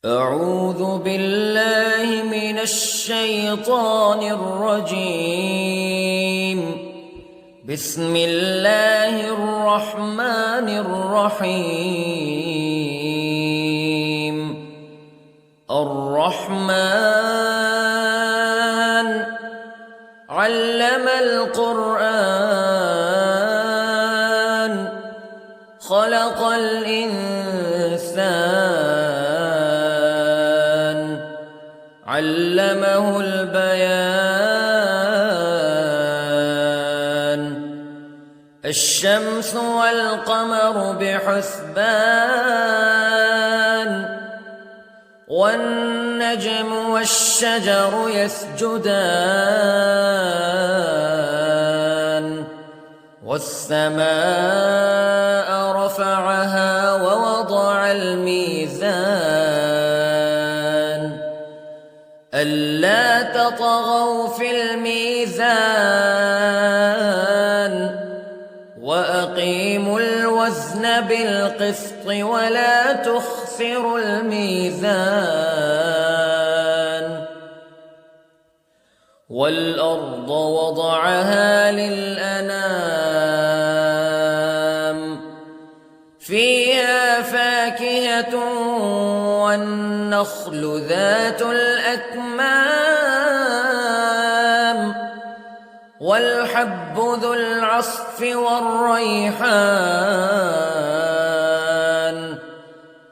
أعوذ بالله من الشيطان الرجيم. بسم الله الرحمن الرحيم. الرحمن علم القرآن خلق الإنسان علمه البيان. الشمس والقمر بحسبان والنجم والشجر يسجدان والسماء رفعها ووضع الميزان ألا تطغوا في الميزان وأقيموا الوزن بالقسط ولا تخسروا الميزان. والأرض وضعها للأنام فيها فاكهة والنخل ذات الأكمام والحب ذو العصف والريحان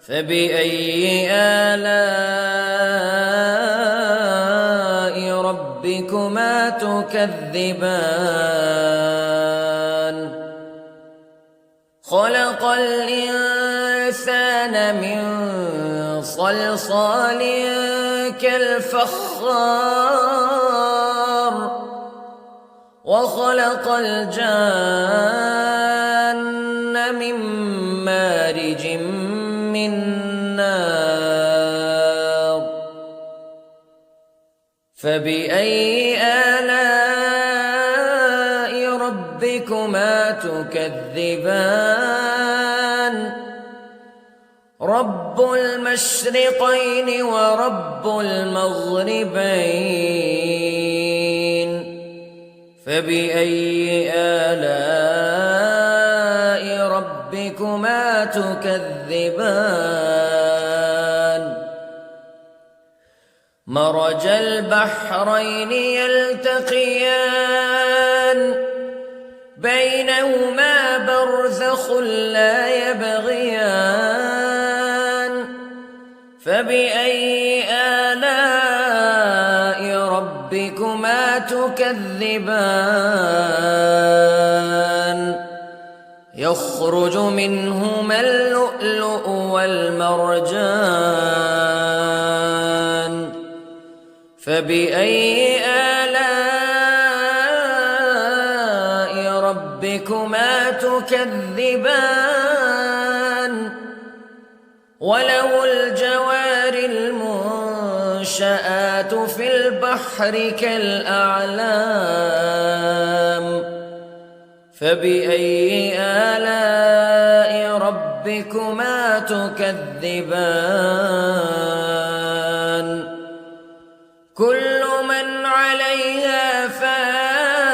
فبأي آلاء ربكما تكذبان. خلق الإنسان من صلصال كالفخار وخلق الجان من مارج من نار فبأي آلاء ربكما تكذبان. رب المشرقين ورب المغربين فبأي آلاء ربكما تكذبان. مرج البحرين يلتقيان بينهما برزخ لا يبغيان فبأي آلاء ربكما تكذبان. يخرج منهما اللؤلؤ والمرجان فبأي آلاء ربكما تكذبان. وله الجوار المنشآت في البحر كالأعلام فبأي آلاء ربكما تكذبان. كل من عليها فان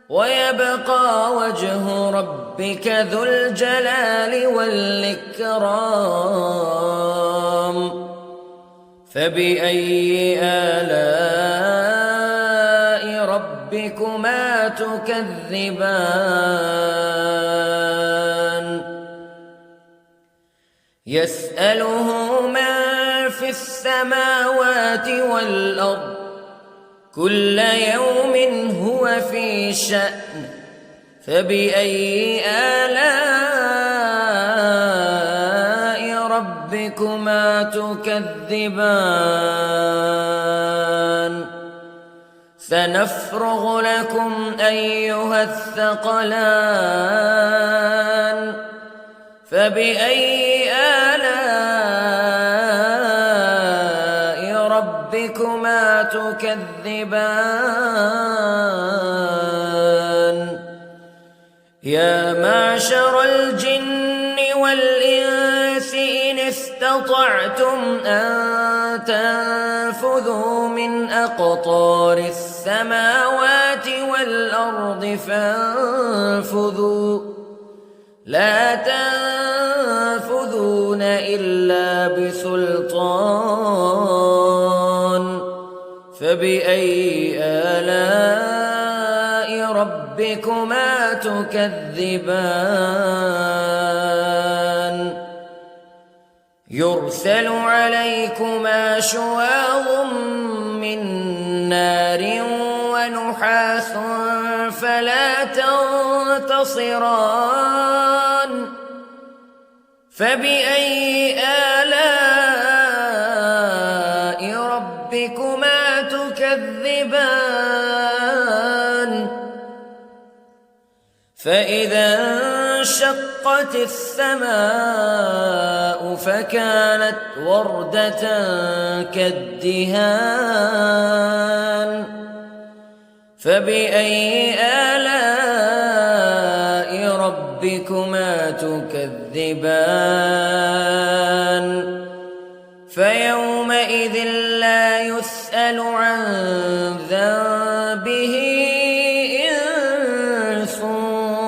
ويبقى وجه ربك ذو الجلال والإكرام فبأي آلاء ربكما تكذبان. يسأله من في السماوات والأرض كل يوم هو في شأن فبأي آلاء ربكما تكذبان. سنفرغ لكم أيها الثقلان فبأي آلاء ربكما تكذبان. يا معشر الجن والإنس شيء استطعتم أن تنفذوا من أقطار السماوات والأرض فانفذوا لا تنفذون إلا بسلطان فبأي آلاء ربكما تكذبان يرسل عليكما شواظ من نار ونحاس فلا تنتصران فبأي آلاء ربكما تكذبان فإذا انشقت السماء فكانت وردة كالدهان فبأي آلاء ربكما تكذبان فيومئذ لا يسأل عن ذنبه إنس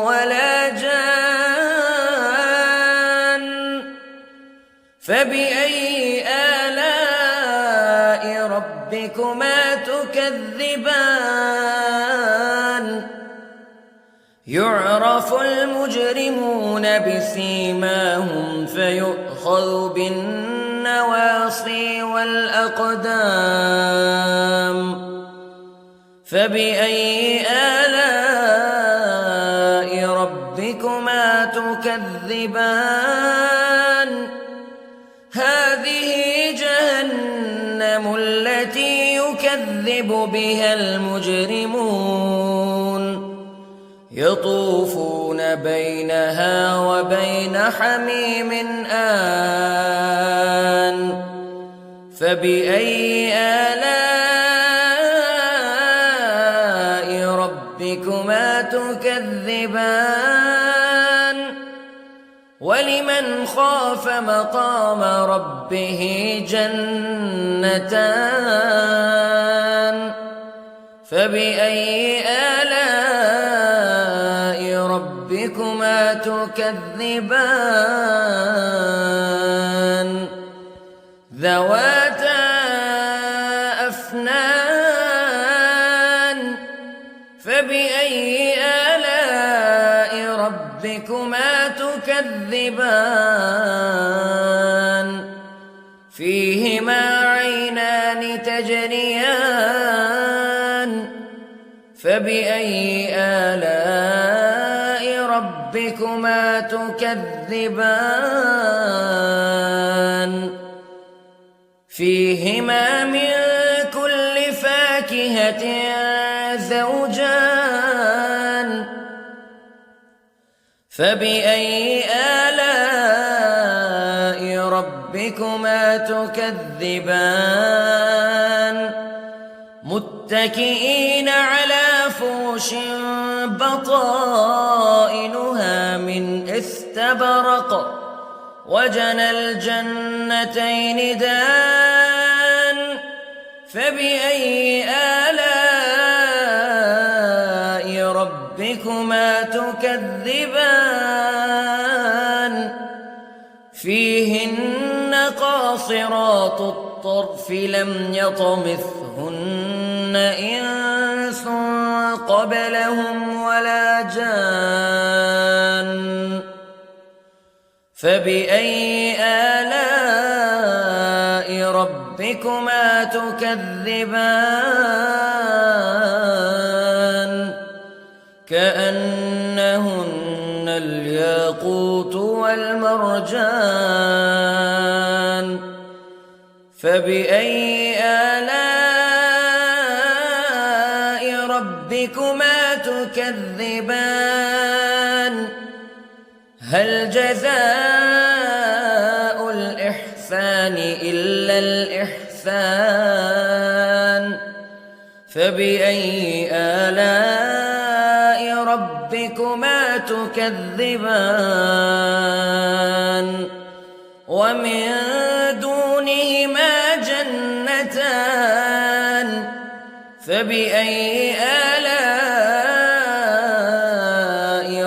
ولا جان فبأي آلاء ربكما تكذبان يعرف المجرمون بسيماهم فيؤخذ بالنواصي والأقدام فبأي آلاء ربكما تكذبان هذه جهنم التي يكذب بها المجرمون يطوفون بينها وبين حميم آن فبأي آلاء ربكما تكذبان ولمن خاف مقام ربه جنتان فبأي آلاء ربكما تكذبان ذواتا أفنان فبأي آلاء ربكما تكذبان فيهما عينان تجريان فبأي آلاء ربكما تكذبان فيهما من كل فاكهة زوجان فبأي آلاء ربكما تكذبان متكئين على فرش بطائنها من استبرق وجنى الجنتين دان فبأي آلاء ربكما تكذبان فيهن قاصرات الطرف لم يطمثهن إنس قبلهم ولا جان فبأي آلاء ربكما تكذبان كأنهن الياقوت والمرجان فبأي آلاء ربكما تكذبان هل جزاء الإحسان إلا الإحسان فبأي آلاء ربكما تكذبان ومن دونهما جنتان فبأي آلاء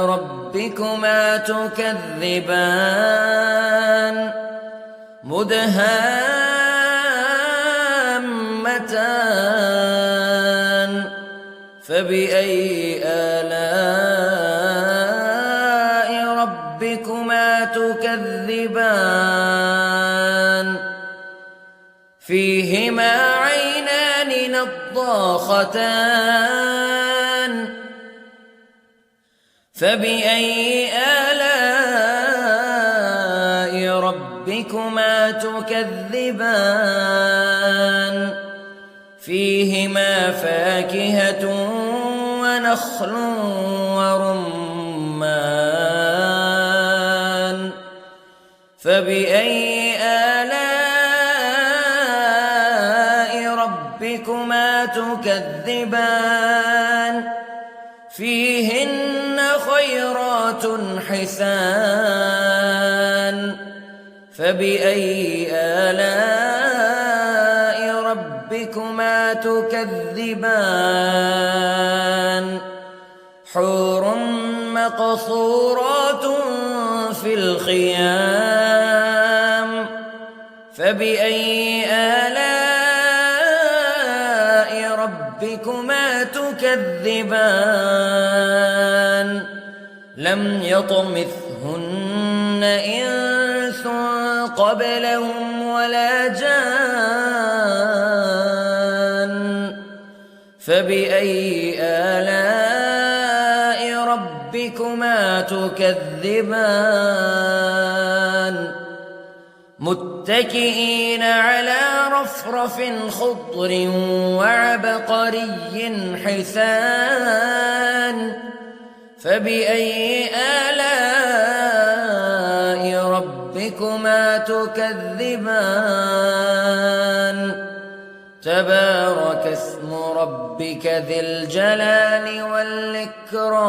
ربكما تكذبان مدهامتان فبأي آلاء ربكما تكذبان فيهما عينان نضاختان فبأي آلاء ربكما تكذبان فيهما فاكهة ونخل ورمان فبأي آلاء ربكما تكذبان فيهن خيرات حسان فبأي آلاء ربكما تكذبان حور مقصورات في الخيام فبأي آلاء ربكما تكذبان لم يطمثهن إنس قبلهم ولا جان فبأي آلاء ربكما تكذبان متكئين على رفرف خضر وعبقري حسان فبأي آلاء ربكما تكذبان تبارك اسم ربك ذي الجلال والإكرام